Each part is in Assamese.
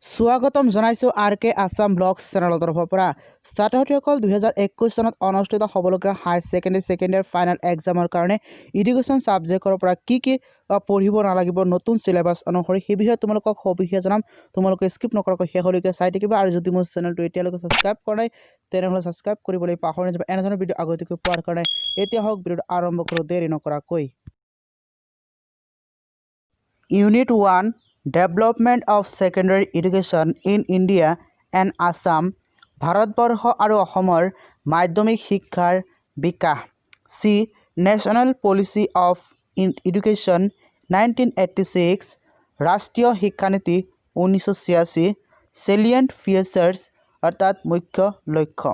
স্বাগতম জনাইছো আৰ কে আছাম ব্লগছ চেনেলৰ তৰফৰ পৰা ছাত্ৰ-ছাত্ৰীসকল 2021 চনত অনুষ্ঠিত হ'বলগীয়া হাই ছেকেণ্ডাৰী ফাইনেল এক্সামৰ কাৰণে এডুকেশ্যন সাবজেক্টৰ পৰা কি পঢ়িব নালাগিব নতুন সিলেবাস অনুসৰি সেই বিষয়ে তোমালোকক সবিশেষ জনাম। তোমালোকে স্কিপ নকৰাকৈ শেষলৈকে চাই থাকিবা আৰু যদি মোৰ চেনেলটো এতিয়ালৈকে সাবস্ক্ৰাইব কৰা নাই তেনেহ'লে সাবস্ক্ৰাইব কৰিবলৈ পাহৰি নাযাবা। এনেধৰণৰ ভিডিঅ' আগতীয়াকৈ পোৱাৰ কাৰণে এতিয়া হওক ভিডিঅ'টো আৰম্ভ কৰোঁ দেৰি নকৰাকৈ। Unit 1 Development of Secondary Education in India and Assam Bharatvarsha আৰু অসমৰ মাধ্যমিক শিক্ষাৰ বিকাশ the national policy of education 1986 ৰাষ্ট্ৰীয় শিক্ষানীতি 1986 চেলিয়েণ্ট ফিচাৰ্ছ অৰ্থাৎ মুখ্য লক্ষ্য।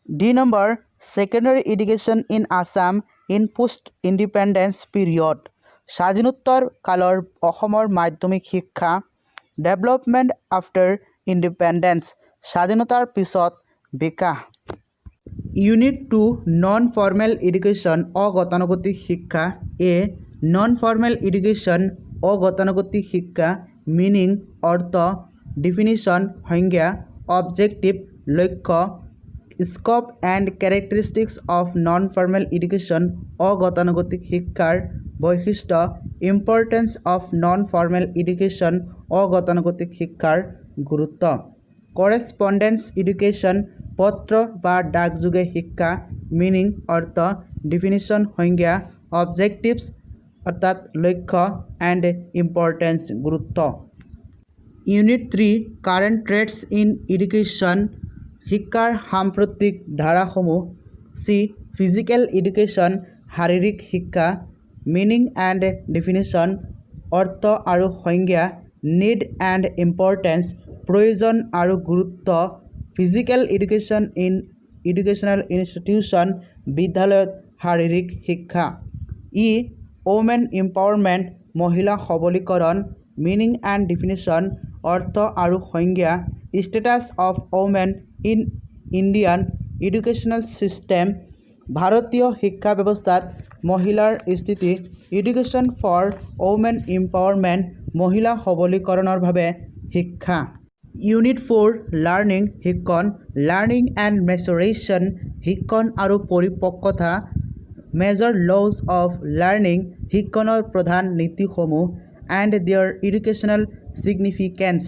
D number secondary education in Assam in post independence period স্বাধীনোত্তৰ কালৰ অসমৰ মাধ্যমিক শিক্ষা ডেভেলপমেণ্ট আফটাৰ ইণ্ডিপেণ্ডেন্স স্বাধীনতাৰ পিছত বিকাশ। ইউনিট 2 নন ফৰ্মেল এডুকেশ্যন অগতানুগতিক শিক্ষা এ নন ফৰ্মেল এডুকেশ্যন অগতানুগতিক শিক্ষা মিনিং অৰ্থ ডিফিনিশ্যন সংজ্ঞা অবজেক্টিভ লক্ষ্য scope and characteristics of non formal education অগতানুগতিক শিক্ষাৰ বৈশিষ্ট্য importance of non formal education অগতানুগতিক শিক্ষাৰ গুৰুত্ব কৰেছপণ্ডেন্স এডুকেশ্যন পত্ৰ বা ডাকযোগে শিক্ষা মিনিং অৰ্থ ডিফিনিশ্যন সংজ্ঞা অবজেক্টিভছ অৰ্থাৎ লক্ষ্য এণ্ড ইম্পৰ্টেন্স গুৰুত্ব। Unit 3 current trends in education শিক্ষাৰ সাম্প্ৰতিক ধাৰাসমূহ চি ফিজিকেল এডুকেশ্যন শাৰীৰিক শিক্ষা মিনিং এণ্ড ডিফিনিশ্যন অৰ্থ আৰু সংজ্ঞা নিড এণ্ড ইম্পৰ্টেন্স প্ৰয়োজন আৰু গুৰুত্ব physical education in educational institution বিদ্যালয়ত শাৰীৰিক শিক্ষা ই ওমেন এম্পাৱাৰমেণ্ট মহিলা সবলীকৰণ মিনিং এণ্ড ডিফিনিশ্যন অৰ্থ আৰু সংজ্ঞা status of women in Indian educational system ভাৰতীয় শিক্ষা ব্যৱস্থাত মহিলাৰ স্থিতি এডুকেশ্যন ফৰ ওমেন এম্পাৱাৰমেণ্ট মহিলা সবলীকৰণৰ বাবে শিক্ষা। ইউনিট 4 লাৰ্ণিং শিক্ষণ লাৰ্ণিং এণ্ড মেচুৰেশ্যন শিক্ষণ আৰু পৰিপক্কতা মেজৰ লজ অফ লাৰ্ণিং শিক্ষণৰ প্ৰধান নীতিসমূহ এণ্ড দেয়াৰ এডুকেশ্যনেল ছিগনিফিকেন্স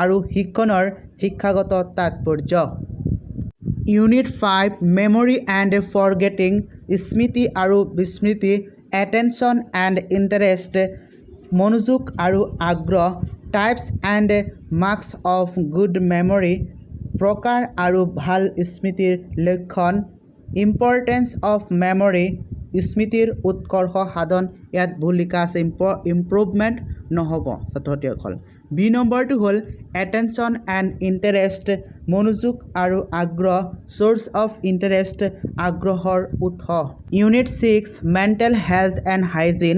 আৰু শিক্ষণৰ শিক্ষাগত তাৎপৰ্য। ইউনিট 5 মেমৰি এণ্ড ফৰগেটিং স্মৃতি আৰু বিস্মৃতি এটেনশ্যন এণ্ড ইণ্টাৰেষ্ট মনোযোগ আৰু আগ্ৰহ types and marks of good memory প্ৰকাৰ আৰু ভাল স্মৃতিৰ লক্ষণ ইম্পৰ্টেন্স অফ মেমৰি স্মৃতিৰ উৎকৰ্ষ সাধন ইয়াত ভুল লিখা আছে ইম্প্ৰুভমেণ্ট নহ'ব ছাত্ৰ-ছাত্ৰীসকল। বি নম্বৰটো হ'ল এটেনশ্যন এণ্ড ইণ্টাৰেষ্ট মনোযোগ আৰু আগ্ৰহ চ'ৰ্চ অফ ইণ্টাৰেষ্ট আগ্ৰহৰ উৎস। Unit 6 mental health and hygiene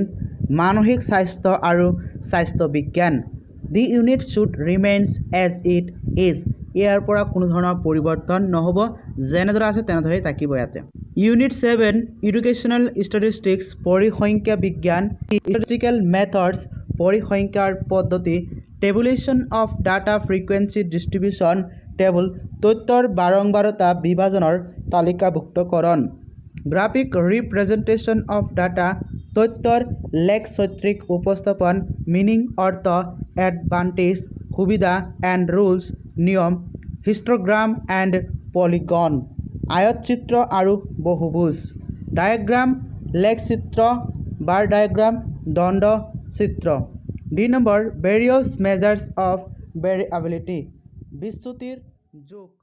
মানসিক স্বাস্থ্য আৰু স্বাস্থ্য বিজ্ঞান the unit should remains as it is ইয়াৰ পৰা কোনো ধৰণৰ পৰিৱৰ্তন নহ'ব যেনেদৰে আছে তেনেদৰেই থাকিব ইয়াতে। ইউনিট 7 এডুকেশ্যনেল ষ্টেটিষ্টিক্স পৰিসংখ্যা বিজ্ঞান ষ্টেটিষ্টিকেল মেথডছ পৰিসংখ্যাৰ পদ্ধতি tabulation of data frequency distribution table তথ্যৰ বাৰম্বাৰতা বিভাজনৰ তালিকাভুক্তকৰণ গ্ৰাফিক ৰিপ্ৰেজেণ্টেশ্যন অফ ডাটা তথ্যৰ লেখচিত্ৰিক উপস্থাপন মিনিং অৰ্থ এডভান্টেজ সুবিধা এণ্ড ৰুলছ নিয়ম হিষ্টগ্ৰাম এণ্ড পলিগন আয়তচিত্ৰ আৰু বহুভুজ ডায়েগ্ৰাম লেখচিত্ৰ বাৰ ডায়েগ্ৰাম দণ্ড চিত্ৰ। D number various measures of variability বিচ্যুতিৰ জোখ।